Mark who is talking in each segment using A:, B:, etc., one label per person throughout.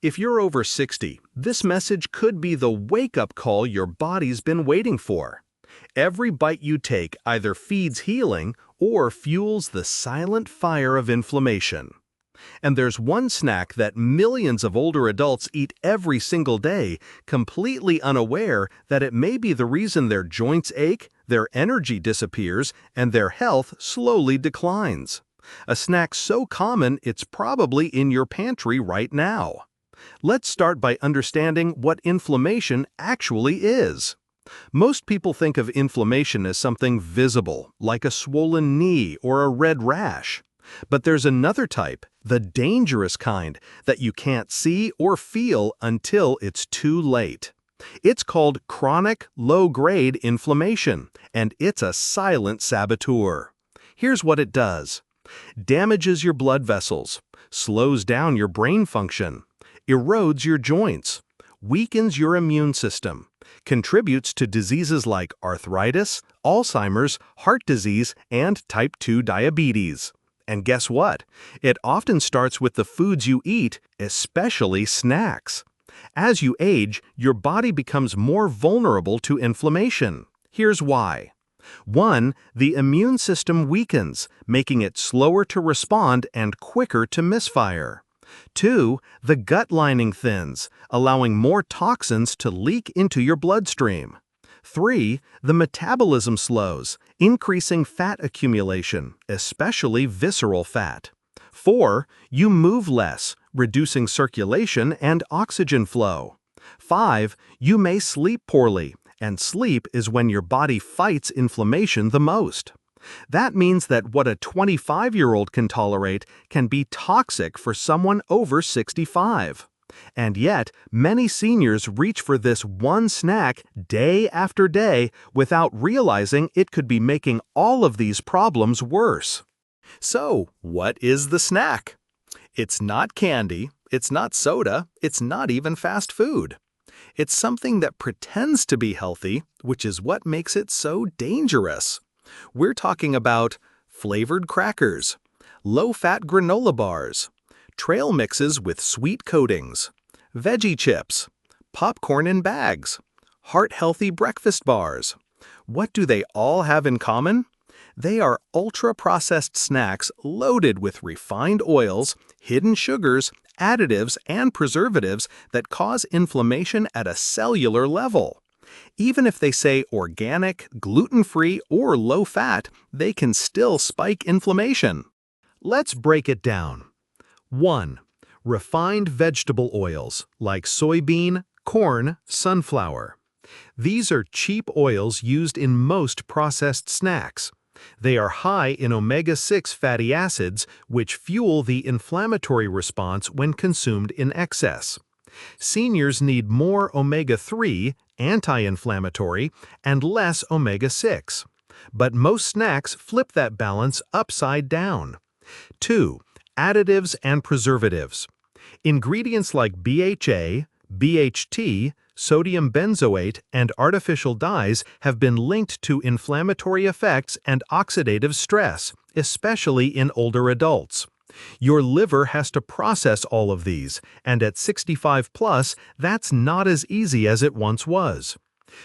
A: If you're over 60, this message could be the wake-up call your body's been waiting for. Every bite you take either feeds healing or fuels the silent fire of inflammation. And there's one snack that millions of older adults eat every single day, completely unaware that it may be the reason their joints ache, their energy disappears, and their health slowly declines. A snack so common it's probably in your pantry right now. Let's start by understanding what inflammation actually is. Most people think of inflammation as something visible, like a swollen knee or a red rash. But there's another type, the dangerous kind, that you can't see or feel until it's too late. It's called chronic low-grade inflammation, and it's a silent saboteur. Here's what it does. Damages your blood vessels, slows down your brain function, erodes your joints, weakens your immune system, contributes to diseases like arthritis, Alzheimer's, heart disease, and type 2 diabetes. And guess what? It often starts with the foods you eat, especially snacks. As you age, your body becomes more vulnerable to inflammation. Here's why. 1. The immune system weakens, making it slower to respond and quicker to misfire. 2. The gut lining thins, allowing more toxins to leak into your bloodstream. 3. The metabolism slows, increasing fat accumulation, especially visceral fat. 4. You move less, reducing circulation and oxygen flow. 5. You may sleep poorly, and sleep is when your body fights inflammation the most. That means that what a 25-year-old can tolerate can be toxic for someone over 65. And yet, many seniors reach for this one snack day after day without realizing it could be making all of these problems worse. So, what is the snack? It's not candy, it's not soda, it's not even fast food. It's something that pretends to be healthy, which is what makes it so dangerous. We're talking about flavored crackers, low-fat granola bars, trail mixes with sweet coatings, veggie chips, popcorn in bags, heart-healthy breakfast bars. What do they all have in common? They are ultra-processed snacks loaded with refined oils, hidden sugars, additives, and preservatives that cause inflammation at a cellular level. Even if they say organic, gluten-free, or low-fat, they can still spike inflammation. Let's break it down. 1. Refined vegetable oils like soybean, corn, sunflower. These are cheap oils used in most processed snacks. They are high in omega-6 fatty acids, which fuel the inflammatory response when consumed in excess. Seniors need more omega-3, anti-inflammatory, and less omega-6. But most snacks flip that balance upside down. 2. Additives and preservatives. Ingredients like BHA, BHT, sodium benzoate, and artificial dyes have been linked to inflammatory effects and oxidative stress, especially in older adults. Your liver has to process all of these, and at 65 plus, that's not as easy as it once was.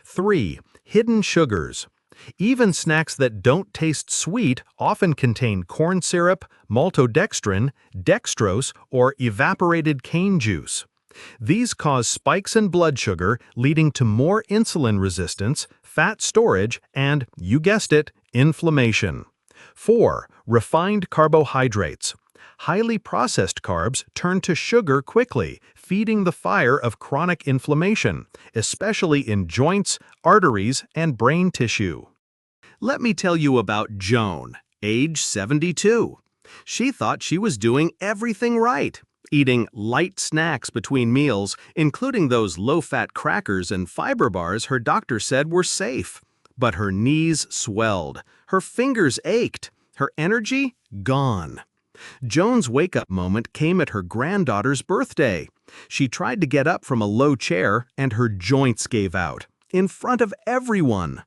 A: 3. Hidden sugars. Even snacks that don't taste sweet often contain corn syrup, maltodextrin, dextrose, or evaporated cane juice. These cause spikes in blood sugar, leading to more insulin resistance, fat storage, and, you guessed it, inflammation. 4. Refined carbohydrates. Highly processed carbs turn to sugar quickly, feeding the fire of chronic inflammation, especially in joints, arteries, and brain tissue. Let me tell you about Joan, age 72. She thought she was doing everything right, eating light snacks between meals, including those low-fat crackers and fiber bars her doctor said were safe. But her knees swelled, her fingers ached, her energy gone. Joan's wake-up moment came at her granddaughter's birthday. She tried to get up from a low chair and her joints gave out, in front of everyone.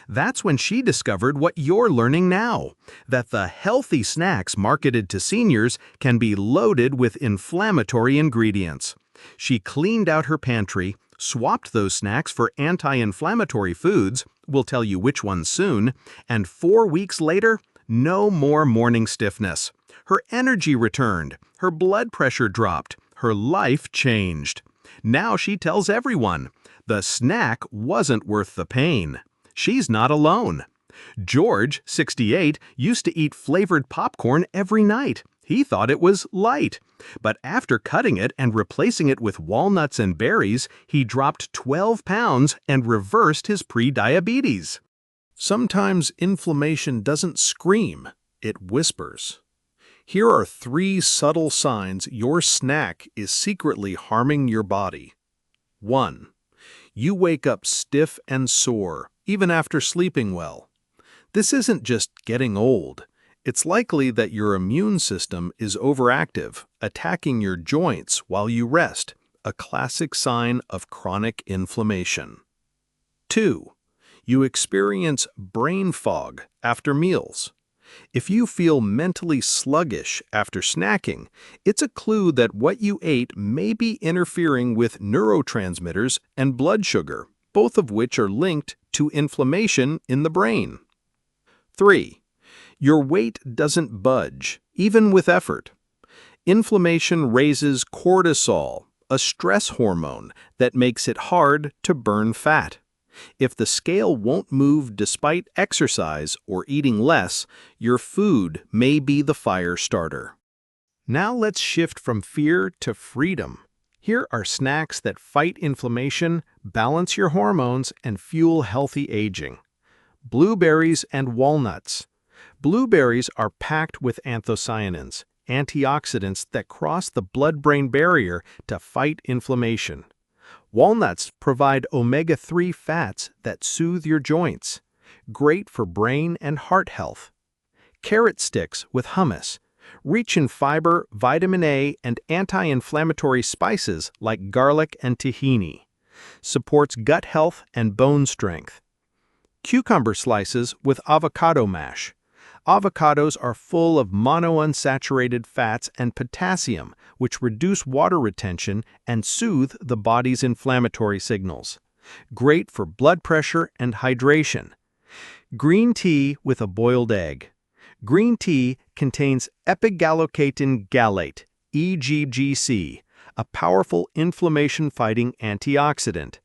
A: That's when she discovered what you're learning now, that the healthy snacks marketed to seniors can be loaded with inflammatory ingredients. She cleaned out her pantry, swapped those snacks for anti-inflammatory foods, we'll tell you which ones soon, and 4 weeks later, no more morning stiffness. Her energy returned, her blood pressure dropped, her life changed. Now she tells everyone, the snack wasn't worth the pain. She's not alone. George, 68, used to eat flavored popcorn every night. He thought it was light. But after cutting it and replacing it with walnuts and berries, he dropped 12 pounds and reversed his pre-diabetes. Sometimes inflammation doesn't scream, it whispers. Here are 3 subtle signs your snack is secretly harming your body. 1. You wake up stiff and sore, even after sleeping well. This isn't just getting old. It's likely that your immune system is overactive, attacking your joints while you rest, a classic sign of chronic inflammation. 2. You experience brain fog after meals. If you feel mentally sluggish after snacking, it's a clue that what you ate may be interfering with neurotransmitters and blood sugar, both of which are linked to inflammation in the brain. 3. Your weight doesn't budge, even with effort. Inflammation raises cortisol, a stress hormone that makes it hard to burn fat. If the scale won't move despite exercise or eating less, your food may be the fire starter. Now let's shift from fear to freedom. Here are snacks that fight inflammation, balance your hormones, and fuel healthy aging. Blueberries and walnuts. Blueberries are packed with anthocyanins, antioxidants that cross the blood-brain barrier to fight inflammation. Walnuts provide omega-3 fats that soothe your joints, great for brain and heart health. Carrot sticks with hummus, rich in fiber, vitamin A, and anti-inflammatory spices like garlic and tahini, supports gut health and bone strength. Cucumber slices with avocado mash. Avocados are full of monounsaturated fats and potassium, which reduce water retention and soothe the body's inflammatory signals. Great for blood pressure and hydration. Green tea with a boiled egg. Green tea contains epigallocatine gallate, EGGC, a powerful inflammation-fighting antioxidant.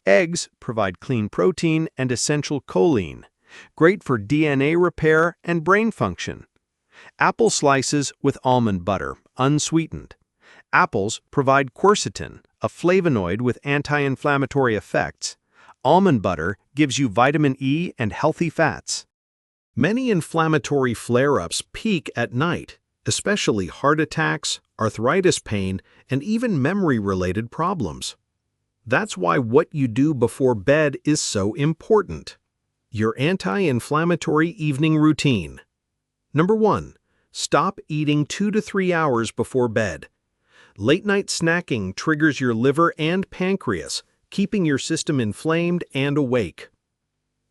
A: Eggs provide clean protein and essential choline, great for DNA repair and brain function. Apple slices with almond butter, unsweetened. Apples provide quercetin, a flavonoid with anti-inflammatory effects. Almond butter gives you vitamin E and healthy fats. Many inflammatory flare-ups peak at night, especially heart attacks, arthritis pain, and even memory-related problems. That's why what you do before bed is so important. Your anti-inflammatory evening routine. Number 1. Stop eating 2 to 3 hours before bed. Late-night snacking triggers your liver and pancreas, keeping your system inflamed and awake.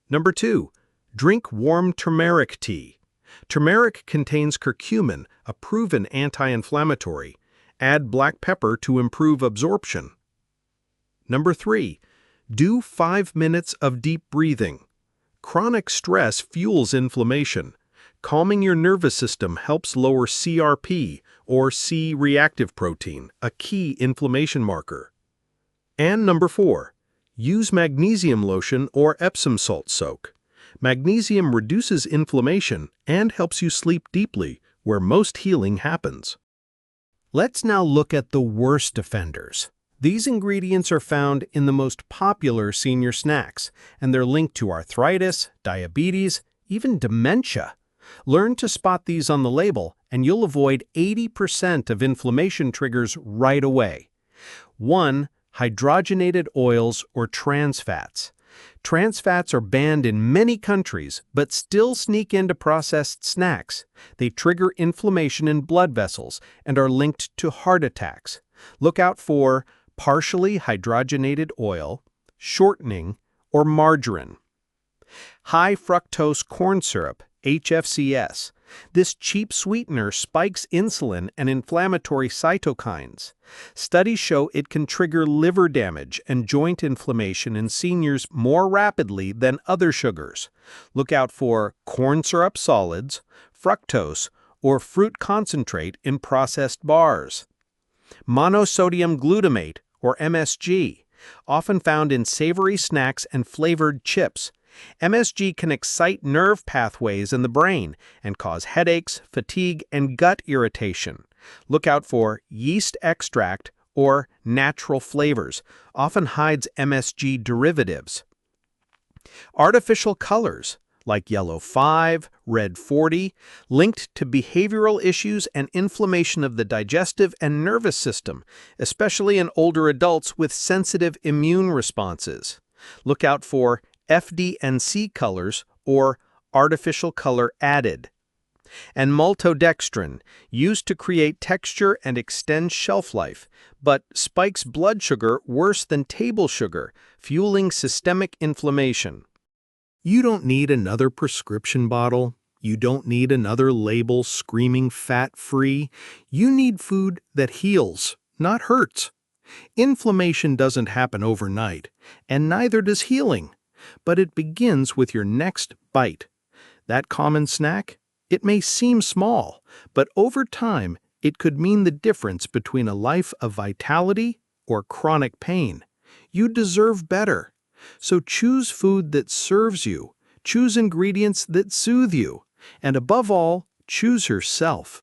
A: Number 2. Drink warm turmeric tea. Turmeric contains curcumin, a proven anti-inflammatory. Add black pepper to improve absorption. Number 3. Do 5 minutes of deep breathing. Chronic stress fuels inflammation. Calming your nervous system helps lower CRP, or C-reactive protein, a key inflammation marker. And number 4. Use magnesium lotion or Epsom salt soak. Magnesium reduces inflammation and helps you sleep deeply, where most healing happens. Let's now look at the worst offenders. These ingredients are found in the most popular senior snacks, and they're linked to arthritis, diabetes, even dementia. Learn to spot these on the label, and you'll avoid 80% of inflammation triggers right away. 1. Hydrogenated oils or trans fats. Trans fats are banned in many countries, but still sneak into processed snacks. They trigger inflammation in blood vessels and are linked to heart attacks. Look out for partially hydrogenated oil, shortening, or margarine. High fructose corn syrup, HFCS. This cheap sweetener spikes insulin and inflammatory cytokines. Studies show it can trigger liver damage and joint inflammation in seniors more rapidly than other sugars. Look out for corn syrup solids, fructose, or fruit concentrate in processed bars. Monosodium glutamate, or MSG, often found in savory snacks and flavored chips. MSG can excite nerve pathways in the brain and cause headaches, fatigue, and gut irritation. Look out for yeast extract or natural flavors, often hides MSG derivatives. Artificial colors, like yellow 5, red 40, linked to behavioral issues and inflammation of the digestive and nervous system, especially in older adults with sensitive immune responses. Look out for FD&C colors or artificial color added. And maltodextrin, used to create texture and extend shelf life, but spikes blood sugar worse than table sugar, fueling systemic inflammation. You don't need another prescription bottle. You don't need another label screaming fat-free. You need food that heals, not hurts. Inflammation doesn't happen overnight, and neither does healing. But it begins with your next bite. That common snack? It may seem small, but over time, it could mean the difference between a life of vitality or chronic pain. You deserve better. So choose food that serves you, choose ingredients that soothe you, and above all, choose yourself.